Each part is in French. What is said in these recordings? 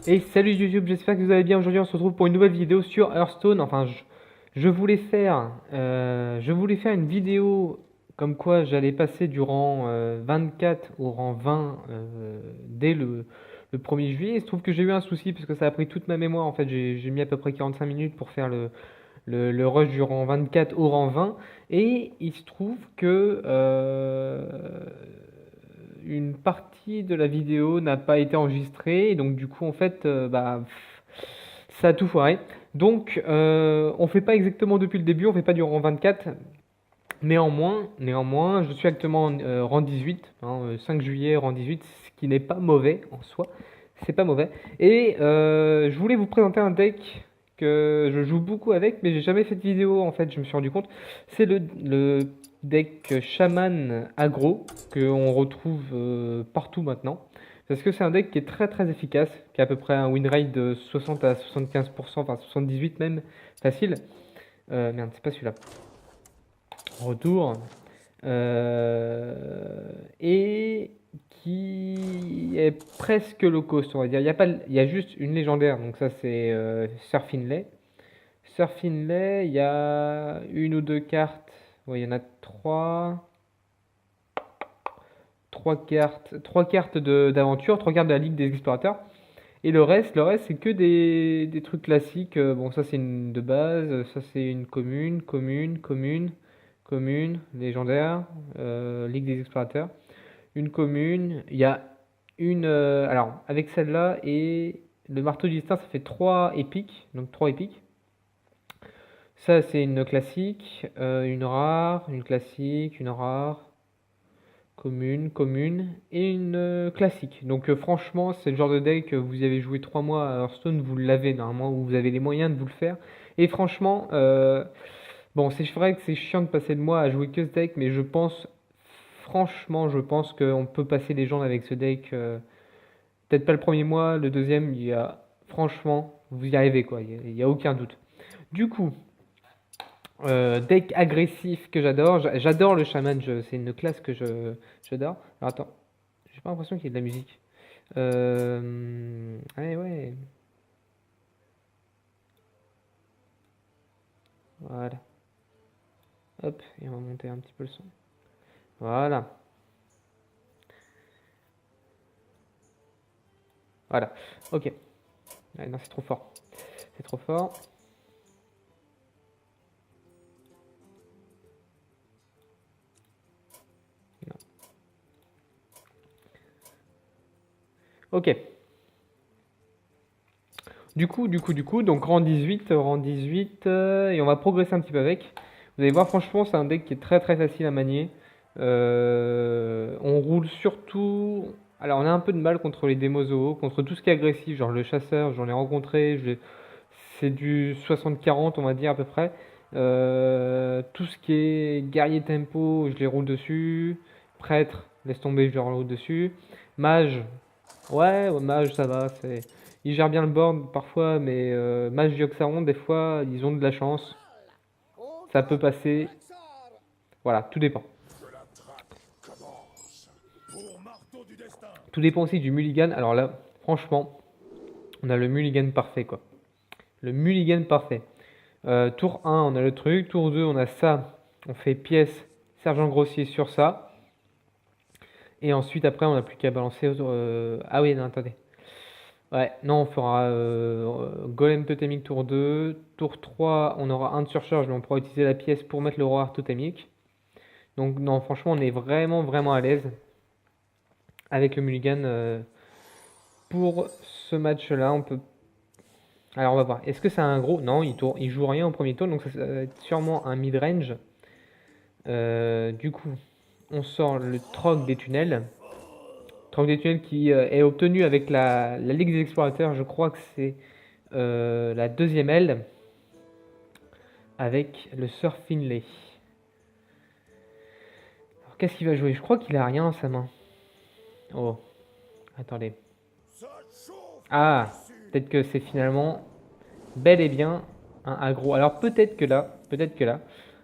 Et salut YouTube, j'espère que vous allez bien. Aujourd'hui, on se retrouve pour une nouvelle vidéo sur Hearthstone. Enfin, je voulais faire une vidéo comme quoi j'allais passer du rang 24 au rang 20 dès le 1er juillet. Il se trouve que j'ai eu un souci parce que ça a pris toute ma mémoire. En fait, j'ai mis à peu près 45 minutes pour faire le rush du rang 24 au rang 20. Et il se trouve que une partie de la vidéo n'a pas été enregistrée. Et donc, du coup, en fait, ça a tout foiré. Donc, on fait pas exactement depuis le début, on fait pas du rang 24. Néanmoins, je suis actuellement rang 18, 5 juillet, rang 18, ce qui n'est pas mauvais en soi. C'est pas mauvais. Et je voulais vous présenter un deck que je joue beaucoup avec, mais j'ai jamais fait de vidéo en fait, je me suis rendu compte. C'est le deck Shaman aggro qu'on retrouve partout maintenant. Parce que c'est un deck qui est très très efficace, qui a à peu près un win rate de 60 à 75%, enfin 78 même, facile. Merde, c'est pas celui-là. Retour. Et qui est presque low cost, on va dire. Il y a juste une légendaire, donc ça c'est Surfinlay. Surfinlay, il y a une ou deux cartes. Ouais, il y en a trois cartes d'aventure, trois cartes de la Ligue des Explorateurs. Et le reste c'est que des trucs classiques. Bon, ça c'est une de base, ça c'est une commune, légendaire, Ligue des Explorateurs. Une commune, il y a une. Alors, avec celle-là et le marteau du destin, ça fait trois épiques. Donc, trois épiques. Ça, c'est une classique, une rare, une classique, une rare, commune et une classique. Donc, franchement, c'est le genre de deck que vous avez joué 3 mois à Hearthstone, vous l'avez normalement, ou vous avez les moyens de vous le faire. Et franchement, bon, c'est vrai que c'est chiant de passer le mois à jouer que ce deck, mais franchement, je pense qu'on peut passer les gens avec ce deck. Peut-être pas le premier mois, le deuxième, franchement, vous y arrivez quoi, il y a aucun doute. Du coup, deck agressif que j'adore, j'adore le shaman, c'est une classe que j'adore. Alors attends, j'ai pas l'impression qu'il y ait de la musique. Allez, ouais, voilà. Hop, et on va monter un petit peu le son. Voilà, voilà. Ok. Ah, non, c'est trop fort. C'est trop fort. Non. Ok. Du coup, donc rang 18, et on va progresser un petit peu avec. Vous allez voir, franchement, c'est un deck qui est très très facile à manier. On roule surtout. Alors, on a un peu de mal contre les démozoos, contre tout ce qui est agressif, genre le chasseur, j'en ai rencontré, c'est du 60-40, on va dire à peu près. Tout ce qui est guerrier tempo, je les roule dessus. Prêtre, laisse tomber, je les roule dessus. Mage, ouais, mage, ça va, ils gèrent bien le board parfois, mais mage Yogg-Saron, des fois, ils ont de la chance. Ça peut passer. Voilà, tout dépend. Tout dépend aussi du mulligan. Alors là, franchement, on a le mulligan parfait, quoi. Le mulligan parfait. Tour 1, on a le truc. Tour 2, on a ça. On fait pièce, sergent grossier sur ça. Et ensuite, après, on n'a plus qu'à balancer. Ah oui, non, attendez. Ouais, non, on fera Golem Totémique tour 2. Tour 3, on aura un de surcharge, mais on pourra utiliser la pièce pour mettre le roi totémique. Donc, non, franchement, on est vraiment, vraiment à l'aise avec le mulligan pour ce match-là. On peut. Alors, on va voir. Est-ce que c'est un gros. Non, il joue rien au premier tour, donc ça va être sûrement un mid-range. Du coup, on sort le troc des tunnels. Troc des tunnels qui est obtenu avec la Ligue des Explorateurs. Je crois que c'est la deuxième aile avec le Sir Finlay. Alors qu'est-ce qu'il va jouer? Je crois qu'il a rien dans sa main. Oh, attendez. Ah, peut-être que c'est finalement bel et bien un aggro. Alors peut-être que là,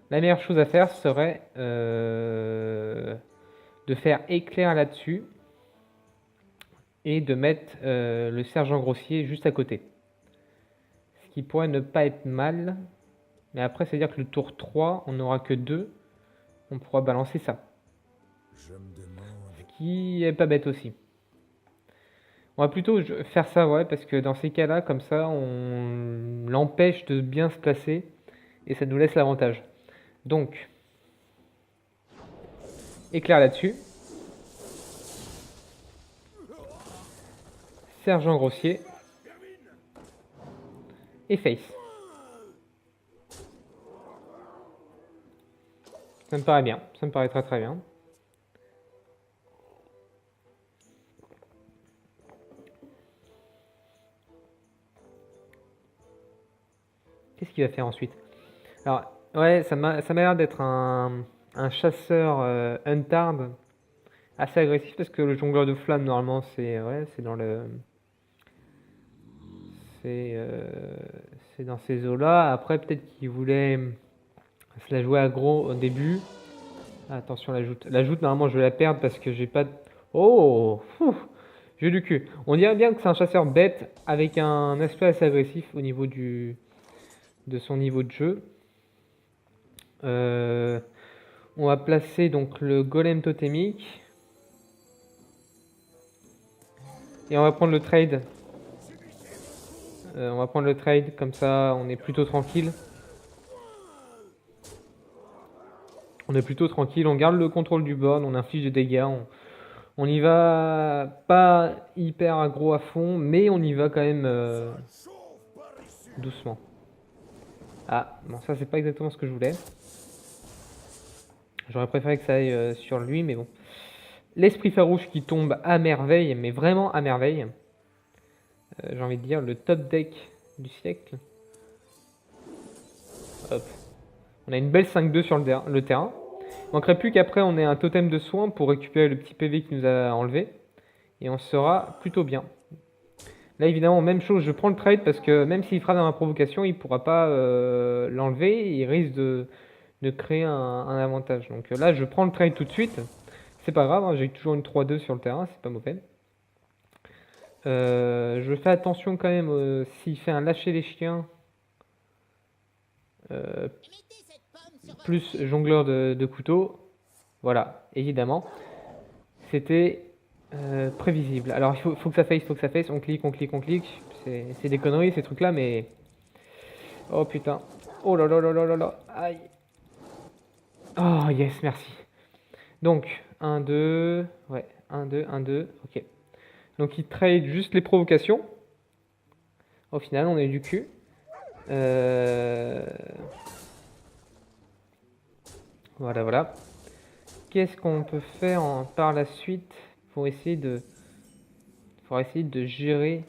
la meilleure chose à faire serait de faire éclair là-dessus. et de mettre le sergent grossier juste à côté. Ce qui pourrait ne pas être mal. Mais après, c'est-à-dire que le tour 3, on n'aura que 2. On pourra balancer ça. Ce qui est pas bête aussi. On va plutôt faire ça, ouais, parce que dans ces cas-là, comme ça, on l'empêche de bien se placer et ça nous laisse l'avantage. Donc, éclair là-dessus. Sergent grossier. Et face. Ça me paraît bien, ça me paraît très très bien. Qu'est-ce qu'il va faire ensuite? Alors, ouais, ça m'a l'air d'être un chasseur Huntard assez agressif parce que le jongleur de flammes, normalement, c'est ouais, c'est dans le. C'est dans ces eaux-là. Après, peut-être qu'il voulait se la jouer aggro au début. Attention, la joute. La joute, normalement, je vais la perdre parce que j'ai pas de. Oh! J'ai du cul. On dirait bien que c'est un chasseur bête avec un aspect assez agressif au niveau de son niveau de jeu. On va placer donc le golem totémique. Et on va prendre le trade. On va prendre le trade, comme ça on est plutôt tranquille. On est plutôt tranquille, on garde le contrôle du board, on inflige des dégâts. On y va pas hyper aggro à fond, mais on y va quand même doucement. Ah, bon ça c'est pas exactement ce que je voulais. J'aurais préféré que ça aille sur lui, mais bon. L'esprit farouche qui tombe à merveille, mais vraiment à merveille. J'ai envie de dire le top deck du siècle. Hop. On a une belle 5-2 sur le terrain. Il manquerait plus qu'après on ait un totem de soin pour récupérer le petit PV qu'il nous a enlevé. Et on sera plutôt bien. Là évidemment même chose, je prends le trade parce que même s'il frappe dans ma provocation, il ne pourra pas l'enlever. Il risque de créer un avantage. Donc là je prends le trade tout de suite. C'est pas grave, hein, j'ai toujours une 3-2 sur le terrain, c'est pas mauvais. Je fais attention quand même s'il fait un lâcher les chiens. Plus jongleur de couteau. Voilà, évidemment. C'était prévisible. Alors il faut que ça face, On clique, on clique, on clique. C'est des conneries ces trucs là, mais. Oh putain. Oh là là là là là là. Aïe. Oh yes, merci. Donc, 1, 2. Ouais, 1, 2, 1, 2. Ok. Donc il trade juste les provocations. Au final, on est du cul. Voilà, voilà. Qu'est-ce qu'on peut faire par la suite pour essayer de gérer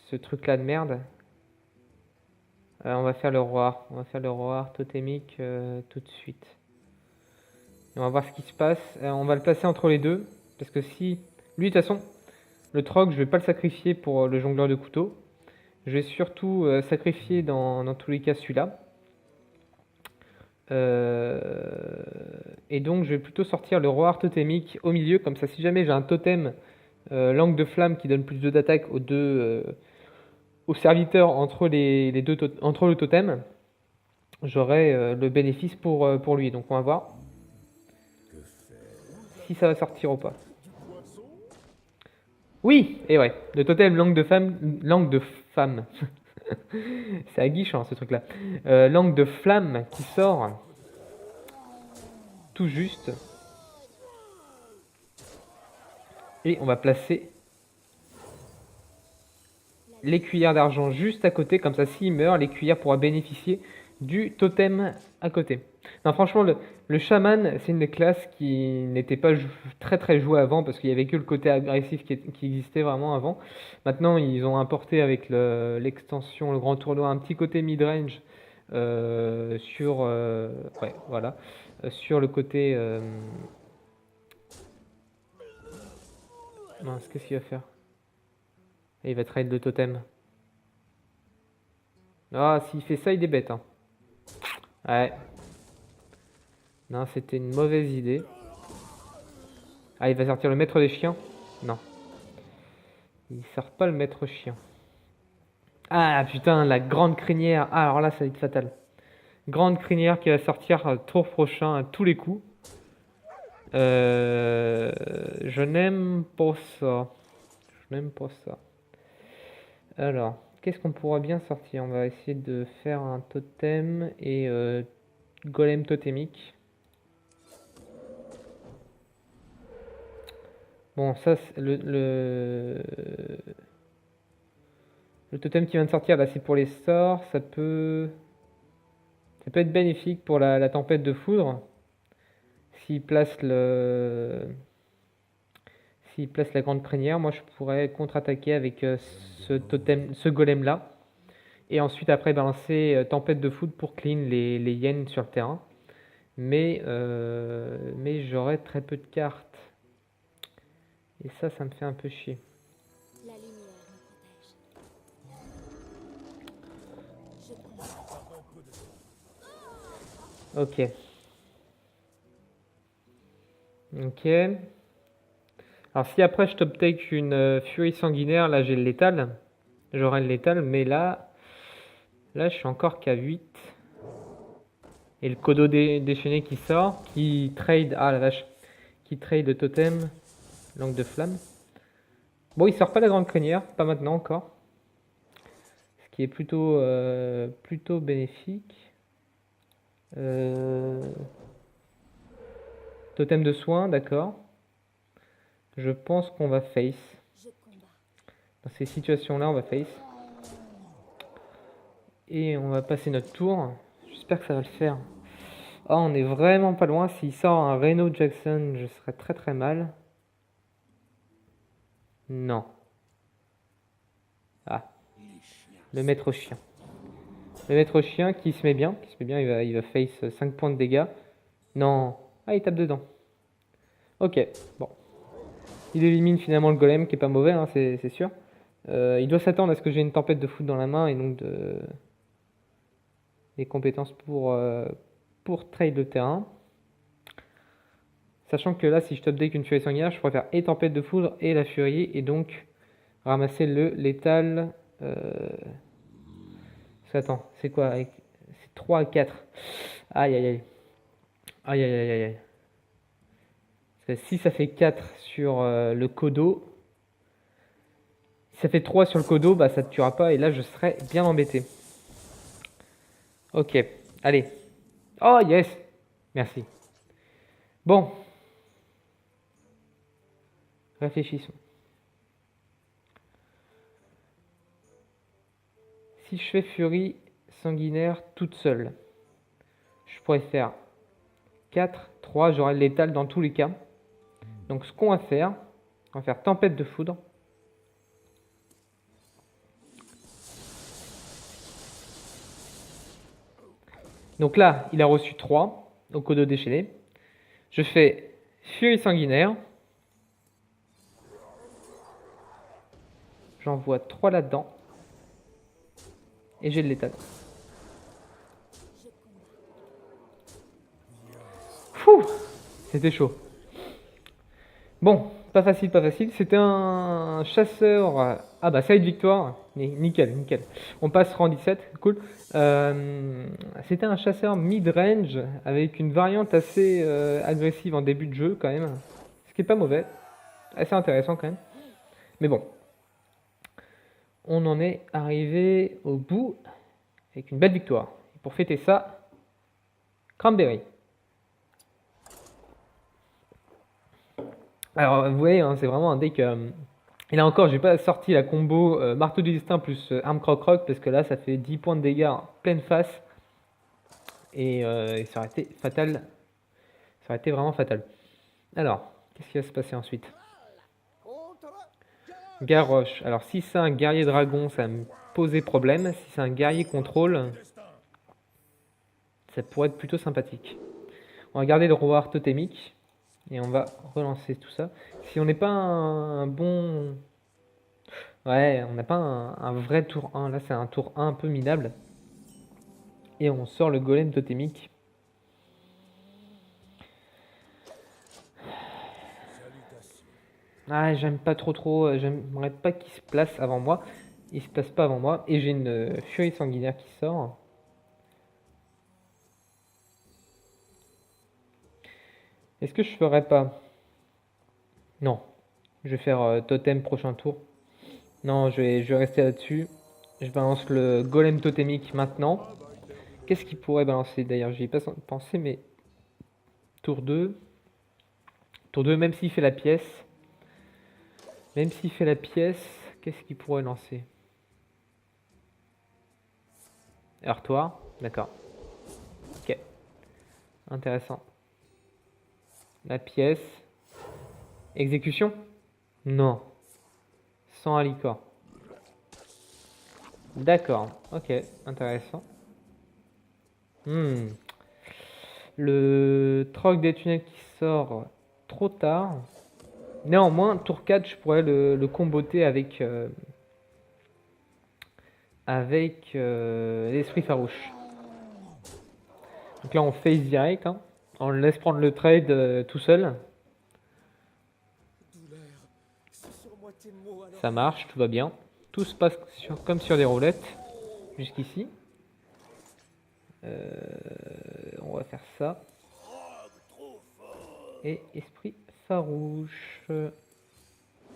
ce truc-là de merde? On va faire le roi. On va faire le roi totémique tout de suite. Et on va voir ce qui se passe. On va le placer entre les deux. Parce que si... Lui, de toute façon, le troc, je vais pas le sacrifier pour le jongleur de couteau. Je vais surtout sacrifier dans tous les cas celui-là. Et donc je vais plutôt sortir le roi totémique au milieu, comme ça si jamais j'ai un totem langue de flamme qui donne plus de d'attaque aux serviteurs entre entre le totem, j'aurai le bénéfice pour lui. Donc on va voir si ça va sortir ou pas. Oui, et ouais, le totem langue de femme. C'est aguichant ce truc là. Langue de flamme qui sort tout juste. Et on va placer les cuillères d'argent juste à côté, comme ça s'il meurt, les cuillères pourra bénéficier du totem à côté. Non, franchement, le chaman, c'est une des classes qui n'était pas très très jouée avant, parce qu'il y avait que le côté agressif qui existait vraiment avant. Maintenant, ils ont importé avec l'extension, le grand tournoi, un petit côté mid-range sur, ouais, voilà, sur le côté... Mince, qu'est-ce qu'il va faire? Et il va trade le totem. Ah, s'il fait ça, il est bête. Hein. Ouais. Non, c'était une mauvaise idée. Ah, il va sortir le maître des chiens? Non. Il sort pas le maître chien. Ah putain, la grande crinière. Ah, alors là, ça va être fatal. Grande crinière qui va sortir tour prochain à tous les coups. Je n'aime pas ça. Je n'aime pas ça. Alors, qu'est-ce qu'on pourra bien sortir? On va essayer de faire un totem et golem totémique. Bon, ça, le totem qui vient de sortir là, c'est pour les sorts. Ça peut être bénéfique pour la tempête de foudre. S'il place s'il place la grande crinière, moi je pourrais contre-attaquer avec ce totem, ce golem là. Et ensuite après balancer tempête de foudre pour clean les hyènes sur le terrain. Mais j'aurai très peu de cartes. Et ça me fait un peu chier. La lumière me protège. Ok. Ok. Alors si après je top take une furie sanguinaire, là j'ai le létal. J'aurai le létal, mais là je suis encore qu'à 8. Et le Kodo déchaîné qui sort, qui trade, ah la vache, qui trade le totem, langue de flamme. Bon, il sort pas la grande crinière, pas maintenant encore. Ce qui est plutôt bénéfique. Totem de soin, d'accord. Je pense qu'on va face. Je combats. Dans ces situations-là, on va face. Et on va passer notre tour. J'espère que ça va le faire. Oh, on est vraiment pas loin. S'il sort un Reno Jackson, je serais très très mal. Non. Ah, le maître chien. Le maître chien qui se met bien. Il va face 5 points de dégâts. Non. Ah, il tape dedans. Ok, bon. Il élimine finalement le golem qui est pas mauvais, hein, c'est sûr. Il doit s'attendre à ce que j'ai une tempête de foot dans la main et donc des compétences pour trade le terrain. Sachant que là, si je top deck une furie sanguinaire, je pourrais faire et tempête de foudre et la furie et donc ramasser le létal. Attends, c'est quoi? C'est 3 à 4. Aïe aïe aïe. Aïe aïe aïe aïe. Parce que si ça fait 4 sur le Kodo, si ça fait 3 sur le Kodo, bah ça te tuera pas et là je serais bien embêté. Ok, allez. Oh yes, merci. Bon, réfléchissons. Si je fais furie sanguinaire toute seule, je pourrais faire 4, 3, j'aurai le létal dans tous les cas. Donc ce qu'on va faire tempête de foudre. Donc là, il a reçu 3 au Kodo déchaîné. Je fais furie sanguinaire. J'envoie 3 là-dedans. Et j'ai le létal. Fouh, c'était chaud. Bon, pas facile, pas facile. C'était un chasseur. Ah bah ça a été victoire. Nickel, nickel. On passe rang 17, cool. C'était un chasseur mid-range avec une variante assez agressive en début de jeu quand même. Ce qui est pas mauvais. Assez intéressant quand même. Mais bon. On en est arrivé au bout avec une belle victoire. Et pour fêter ça, Cranberry. Alors vous voyez, hein, c'est vraiment un deck. Et là encore, j'ai pas sorti la combo marteau du destin plus arme croc-croc parce que là ça fait 10 points de dégâts en pleine face. Et ça aurait été fatal. Ça aurait été vraiment fatal. Alors, qu'est-ce qui va se passer ensuite? Garrosh. Alors si c'est un guerrier dragon, ça va me poser problème. Si c'est un guerrier contrôle, ça pourrait être plutôt sympathique. On va garder le roi totémique. Et on va relancer tout ça. Si on n'est pas un bon... Ouais, on n'a pas un vrai tour 1. Là, c'est un tour 1 un peu minable. Et on sort le golem totémique. Ah, j'aime pas trop. J'aimerais pas qu'il se place avant moi. Il se place pas avant moi. Et j'ai une furie sanguinaire qui sort. Est-ce que je ferais pas? Non. Je vais faire totem prochain tour. Non, je vais rester là-dessus. Je balance le golem totémique maintenant. Qu'est-ce qu'il pourrait balancer d'ailleurs? J'y ai pas pensé, mais tour 2. Tour 2, même s'il fait la pièce. Même s'il fait la pièce, qu'est-ce qu'il pourrait lancer? Heurtoir, d'accord. Ok, intéressant. La pièce. Exécution? Non. Sans alicor. D'accord, ok, intéressant. Hmm. Le troc des tunnels qui sort trop tard. Néanmoins, tour 4, je pourrais le comboter avec l'esprit farouche. Donc là, on face direct, hein. On le laisse prendre le trade tout seul. Ça marche, tout va bien. Tout se passe comme sur des roulettes jusqu'ici. On va faire ça. Et esprit farouche.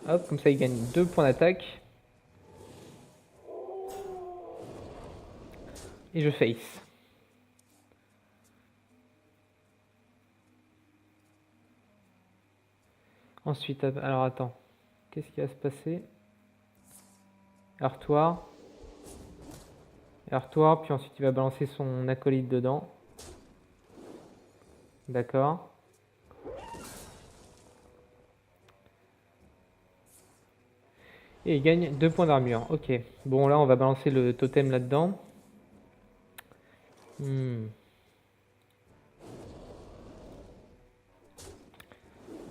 Hop, comme ça il gagne 2 points d'attaque. Et je face. Ensuite, alors attends. Qu'est-ce qui va se passer? Heurtoir. Heurtoir, puis ensuite il va balancer son acolyte dedans. D'accord. Et il gagne 2 points d'armure. Ok. Bon, là, on va balancer le totem là-dedans.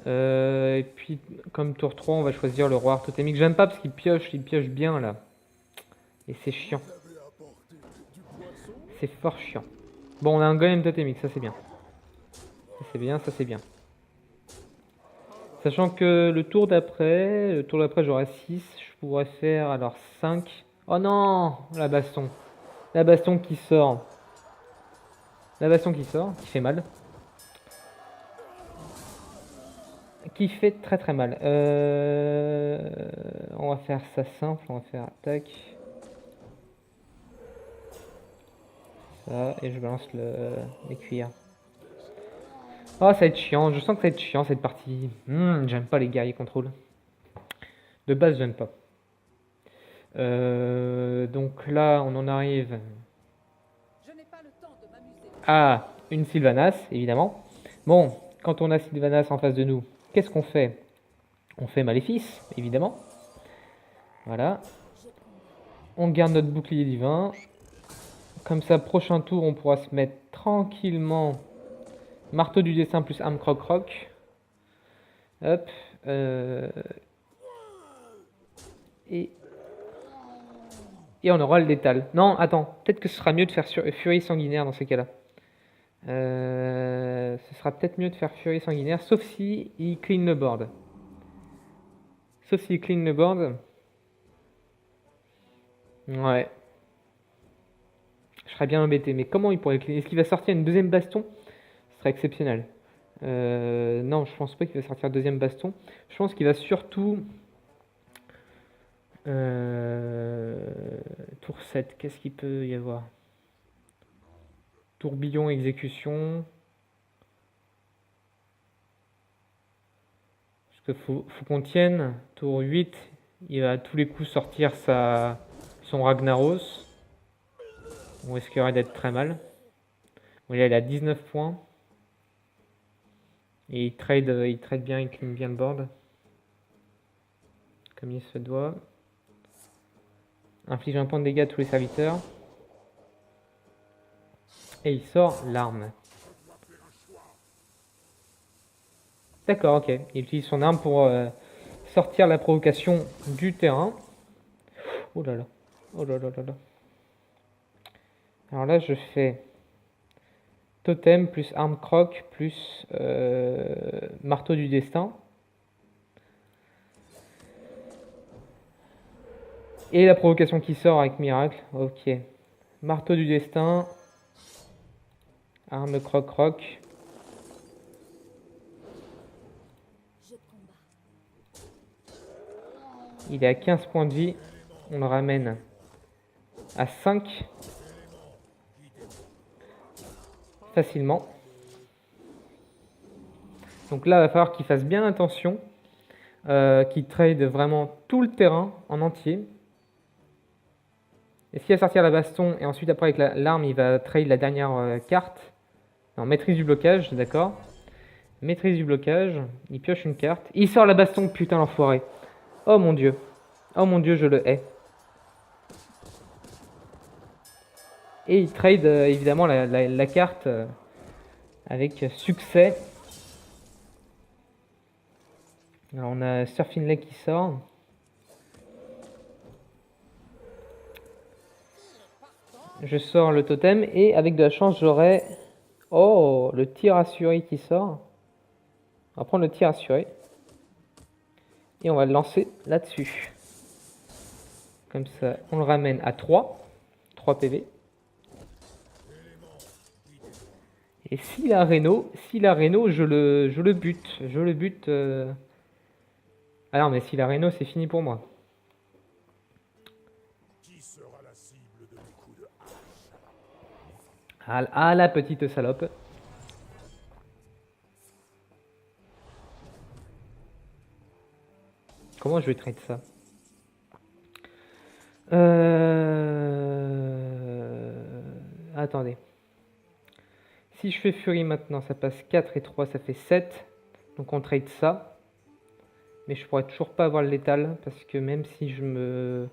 Et puis, comme tour 3, on va choisir le roi totémique. J'aime pas parce qu'il pioche bien là. Et c'est chiant. C'est fort chiant. Bon, on a un golem totémique, ça c'est bien. Ça c'est bien, ça c'est bien. Sachant que le tour d'après j'aurai 6. Je pourrais faire alors 5. Oh non, la baston. La baston qui sort. La baston qui sort, qui fait mal. Qui fait très très mal. On va faire ça simple, on va faire attaque. Ça, et je balance les cuirs. Oh, ça va être chiant, je sens que ça va être chiant cette partie. J'aime pas les guerriers contrôle. De base, j'aime pas. Donc là, on en arrive à une Sylvanas, évidemment. Bon, quand on a Sylvanas en face de nous, qu'est-ce qu'on fait? On fait Maléfice, évidemment. Voilà. On garde notre bouclier divin. Comme ça, prochain tour, on pourra se mettre tranquillement marteau du destin plus arme croc-croc. Hop. Et on aura le létal. Non, attends. Peut-être que ce sera mieux de faire furie sanguinaire dans ces cas-là. Ce sera peut-être mieux de faire furie sanguinaire, sauf si il clean le board. Sauf s'il clean le board. Ouais. Je serais bien embêté. Mais comment il pourrait clean? Est-ce qu'il va sortir une deuxième baston? Ce serait exceptionnel. Non, je pense pas qu'il va sortir deuxième baston. Je pense qu'il va surtout... tour 7, qu'est-ce qu'il peut y avoir? Tourbillon, exécution. Parce qu'il faut qu'on tienne. Tour 8, il va à tous les coups sortir son Ragnaros. On risquerait d'être très mal. Bon, il est à 19 points. Et il trade bien, il clean bien le board. Comme il se doit. Inflige un point de dégâts à tous les serviteurs. Et il sort l'arme. D'accord, ok. Il utilise son arme pour sortir la provocation du terrain. Oh là là. Oh là là là là. Alors là, je fais totem plus arme croc plus marteau du destin. Et la provocation qui sort avec miracle. Ok. Marteau du destin. Arme croc-croc. Jeu de combat. Il est à 15 points de vie. On le ramène à 5. Facilement. Donc là, il va falloir qu'il fasse bien attention. Qu'il trade vraiment tout le terrain en entier. Et s'il va sortir la baston et ensuite après avec l'arme, il va trade la dernière carte. Non, maîtrise du blocage, d'accord. Maîtrise du blocage. Il pioche une carte. Il sort la baston, putain l'enfoiré. Oh mon dieu. Oh mon dieu, je le hais. Et il trade évidemment la carte avec succès. Alors on a Surfing Lake qui sort. Je sors le totem et avec de la chance j'aurai... Oh, le tir assuré qui sort. On va prendre le tir assuré. Et on va le lancer là-dessus. Comme ça, on le ramène à 3. 3 PV. Et s'il a Reno, je le bute. Je le bute. Ah non, mais s'il a Reno, c'est fini pour moi. Ah, la petite salope. Comment je vais trade ça? Attendez. Si je fais Fury maintenant, ça passe 4 et 3, ça fait 7. Donc on trade ça. Mais je pourrais toujours pas avoir le létal. Parce que même si je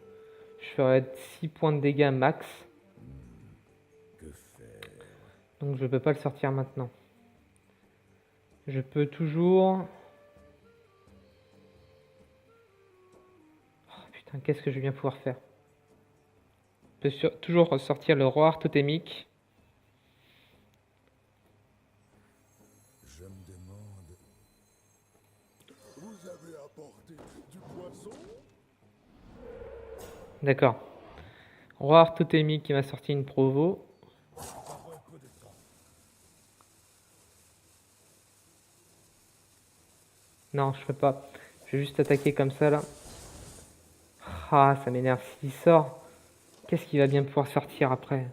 ferais 6 points de dégâts max. Donc je peux pas le sortir maintenant. Je peux toujours... Oh putain, qu'est-ce que je vais bien pouvoir faire? Je peux toujours sortir le roi totémique. Je me demande... Vous avez apporté du poisson? D'accord. Roi totémique qui m'a sorti une provo. Non, je peux pas. Je vais juste attaquer comme ça là. Ah, ça m'énerve. S'il sort, qu'est-ce qu'il va bien pouvoir sortir après?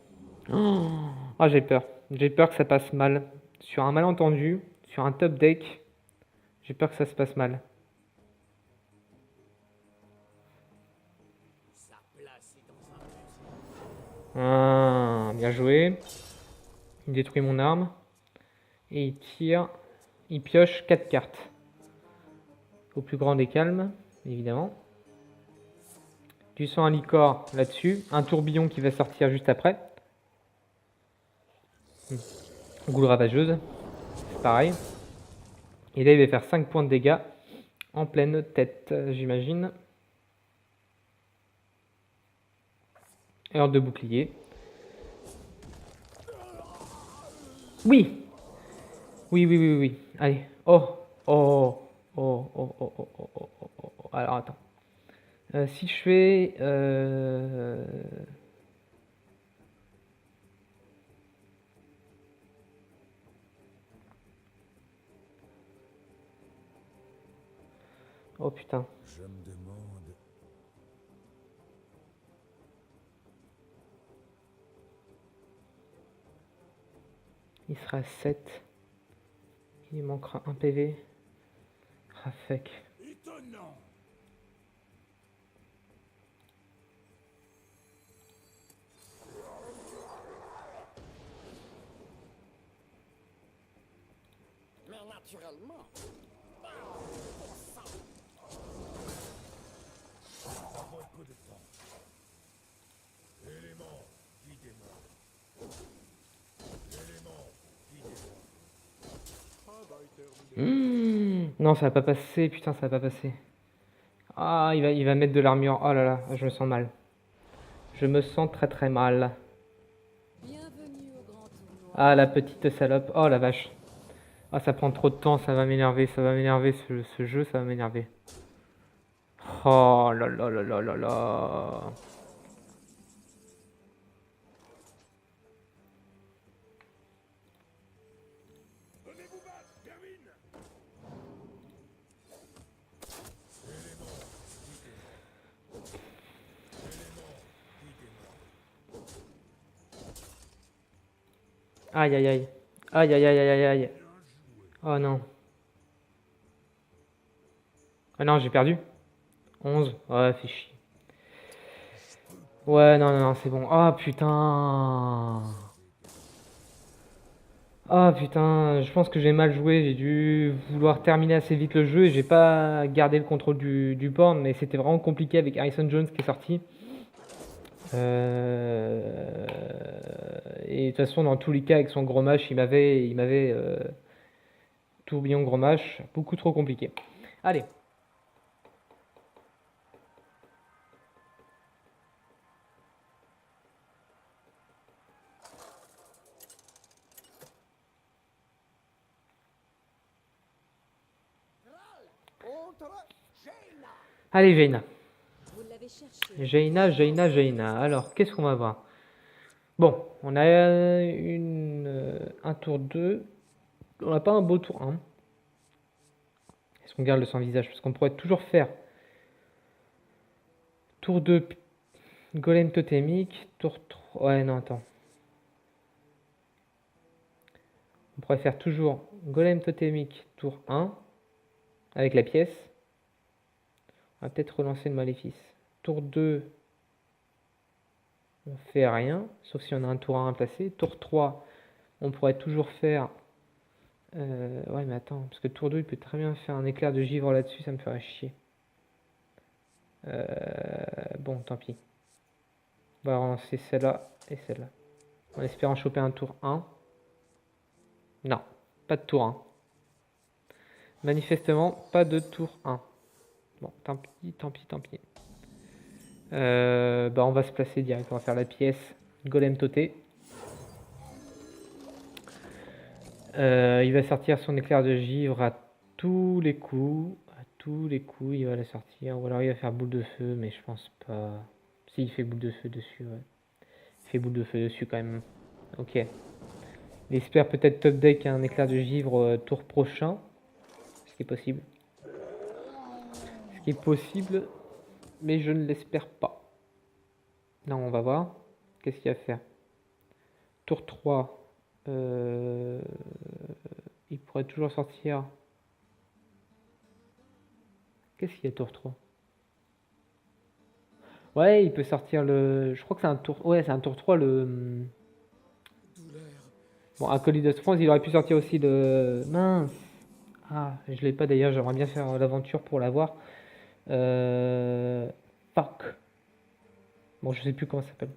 Ah, j'ai peur. J'ai peur que ça passe mal. Sur un malentendu, sur un top deck, j'ai peur que ça se passe mal. Ah, bien joué. Il détruit mon arme. Et il tire. Il pioche 4 cartes. Au plus grand des calmes, évidemment. Du sang à licor là-dessus. Un tourbillon qui va sortir juste après. Goule ravageuse. C'est pareil. Et là, il va faire 5 points de dégâts. En pleine tête, j'imagine. Heure de bouclier. Oui! Oui, oui, oui, oui. Allez. Oh! Oh! Oh! Oh! Oh! Oh! Oh! Oh! Oh! Oh. Oh. Alors, attends. Si je fais... Oh putain. Je me demande... Il sera 7. Il manquera un PV. Ah fuck. Étonnant! Mais naturellement... Non, ça va pas passer. Putain, ça va pas passer. Ah, il va mettre de l'armure. Oh là là, je me sens mal. Je me sens très très mal. Bienvenue au grand tournoi. Ah, la petite salope. Oh la vache. Ah, ça prend trop de temps, ça va m'énerver. Ça va m'énerver ce jeu, ça va m'énerver. Oh là là là là là là. Venez vous battre, termine. Aïe aïe aïe. Aïe aïe aïe aïe aïe aïe. Oh non. Ah non, j'ai perdu. 11. Ouais, fait chier. Ouais, non, non, non, c'est bon. Ah putain. Ah putain, je pense que j'ai mal joué. J'ai dû vouloir terminer assez vite le jeu et j'ai pas gardé le contrôle du board, mais c'était vraiment compliqué avec Harrison Jones qui est sorti. Et de toute façon, dans tous les cas, avec son gros match, il m'avait tourbillon gros match, beaucoup trop compliqué. Allez. Contre Jaina. Allez, Jaina. Vous l'avez cherché. Jaina, Jaina, Jaina. Alors, qu'est-ce qu'on va voir? Bon, on a un tour 2. On n'a pas un beau tour 1. Est-ce qu'on garde le sans visage? Parce qu'on pourrait toujours faire tour 2, golem totémique. Tour 3. Ouais, non, attends. On pourrait faire toujours golem totémique tour 1 avec la pièce. On va peut-être relancer le maléfice. Tour 2, on fait rien, sauf si on a un tour 1 à placer. Tour 3, on pourrait toujours faire... ouais, mais attends, parce que tour 2, il peut très bien faire un éclair de givre là-dessus, ça me ferait chier. Bon, tant pis. On va relancer celle-là et celle-là. En espérant choper un tour 1. Non, pas de tour 1. Manifestement, pas de tour 1. Bon, tant pis, tant pis, tant pis. On va se placer direct. On va faire la pièce golem toté. Il va sortir son éclair de givre à tous les coups. À tous les coups, il va la sortir. Ou alors il va faire boule de feu, mais je pense pas. Si, il fait boule de feu dessus, ouais. Il fait boule de feu dessus quand même. Ok. Il espère peut-être top deck un éclair de givre tour prochain. Ce qui est possible. Ce qui est possible, mais je ne l'espère pas. Non, on va voir. Qu'est-ce qu'il va faire? Tour 3. Il pourrait toujours sortir. Qu'est-ce qu'il y a tour 3? Ouais, il peut sortir le. Je crois que c'est un tour. Ouais, c'est un tour 3 le. Bon, Acolyte de France, il aurait pu sortir aussi le. Mince. Ah, je l'ai pas d'ailleurs, j'aimerais bien faire l'aventure pour l'avoir. Fuck. Bon, je sais plus comment ça s'appelle.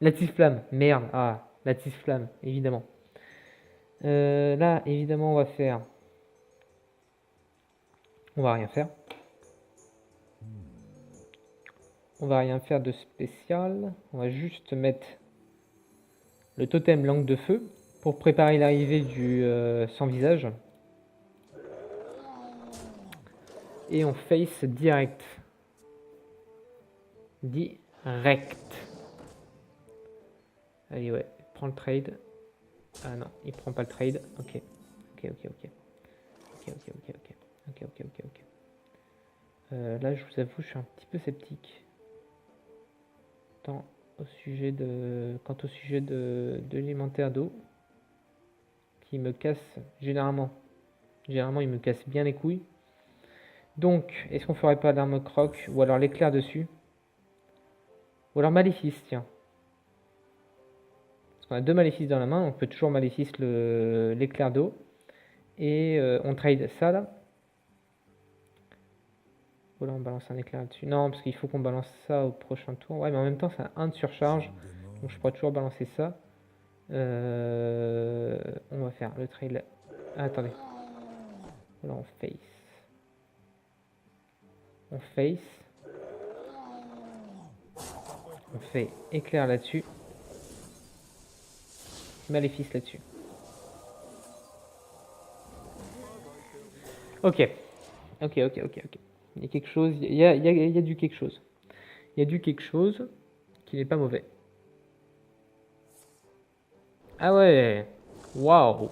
Latiflamme, merde. Ah, Latiflamme, évidemment. Là, évidemment, on va faire. On va rien faire. On va rien faire de spécial. On va juste mettre le totem langue de feu pour préparer l'arrivée du sans visage. Et on face direct. Direct. Allez, ouais, prends le trade. Ah non, il prend pas le trade. Ok. Ok, ok, ok. Ok, ok, ok, ok. Ok, ok, ok, ok. Là, je vous avoue, je suis un petit peu sceptique. Quant au sujet de l'élémentaire d'eau. Qui me casse généralement. Généralement, il me casse bien les couilles. Donc, est-ce qu'on ferait pas l'arme croc ou alors l'éclair dessus? Ou alors maléfice, tiens. Parce qu'on a deux maléfices dans la main, on peut toujours maléfice l'éclair d'eau. Et on trade ça là. Ou là on balance un éclair dessus. Non, parce qu'il faut qu'on balance ça au prochain tour. Ouais, mais en même temps, c'est un 1 de surcharge. Donc je pourrais toujours balancer ça. On va faire le trade. Ah, attendez. Là on face. On face. On fait éclair là-dessus. Maléfice là-dessus. Ok. Ok, ok, ok, ok. Il y a quelque chose, il y a du quelque chose. Il y a du quelque chose qui n'est pas mauvais. Ah ouais. Waouh.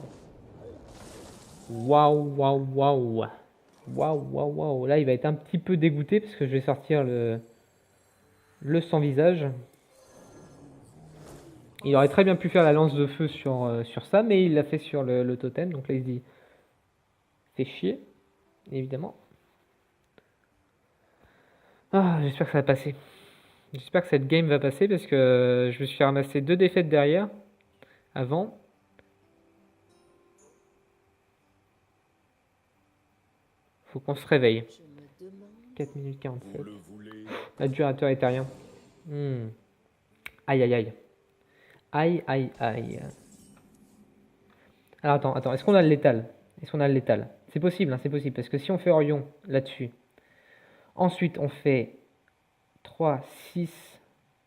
Waouh, waouh, waouh. Waouh, waouh, waouh. Là, il va être un petit peu dégoûté parce que je vais sortir le sans visage. Il aurait très bien pu faire la lance de feu sur ça, mais il l'a fait sur le totem. Donc là, il se dit, fait chier, évidemment. Ah, j'espère que ça va passer. J'espère que cette game va passer parce que je me suis ramassé 2 défaites derrière, avant. Faut qu'on se réveille. Je me demande. 4 minutes Vous 47. le voulez. Adjurateur éthérien. Hmm. Aïe, aïe, aïe. Aïe, aïe, aïe. Alors attends, est-ce qu'on a le létal? Est-ce qu'on a le létal? C'est possible, hein, c'est possible. Parce que si on fait Orion là-dessus, ensuite on fait 3, 6,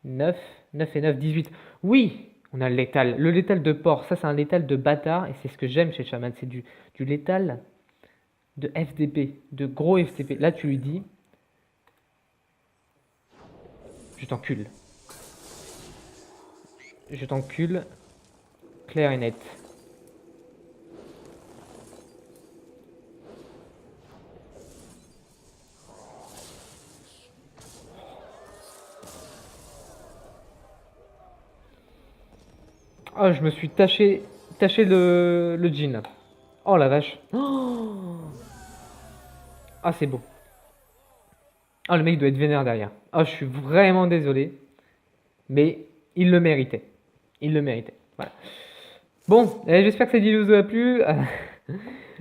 9, 9 et 9, 18. Oui, on a le létal. Le létal de porc, ça c'est un létal de bâtard. Et c'est ce que j'aime chez Shaman, c'est du létal de FDP, de gros FDP. Là tu lui dis, je t'encule. Je t'encule, clair et net. Ah, je me suis taché le jean là. Oh la vache. Oh. Ah, c'est beau. Ah, le mec doit être vénère derrière. Ah, je suis vraiment désolé. Mais il le méritait. Il le méritait. Voilà. Bon, j'espère que cette vidéo vous a plu.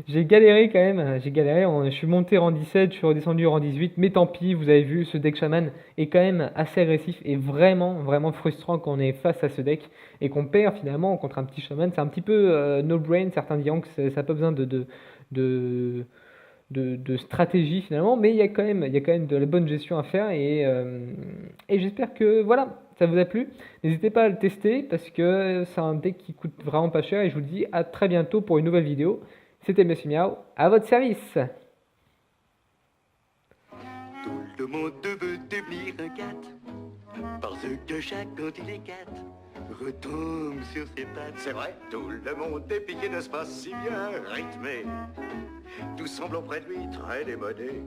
J'ai galéré quand même, j'ai galéré, je suis monté rang 17, je suis redescendu rang 18, mais tant pis, vous avez vu, ce deck Shaman est quand même assez agressif et vraiment, vraiment frustrant quand on est face à ce deck et qu'on perd finalement contre un petit Shaman. C'est un petit peu no brain, certains diront que ça n'a pas besoin de, de stratégie finalement, mais il y a quand même de la bonne gestion à faire et j'espère que voilà, ça vous a plu. N'hésitez pas à le tester parce que c'est un deck qui coûte vraiment pas cher et je vous dis à très bientôt pour une nouvelle vidéo. C'était Monsieur Miao, à votre service. Tout le monde veut devenir un cat, parce que chaque quand il est cat, retombe sur ses pattes. C'est vrai, tout le monde est piqué, n'est-ce pas, si bien rythmé. Tout semble auprès de lui très démodé.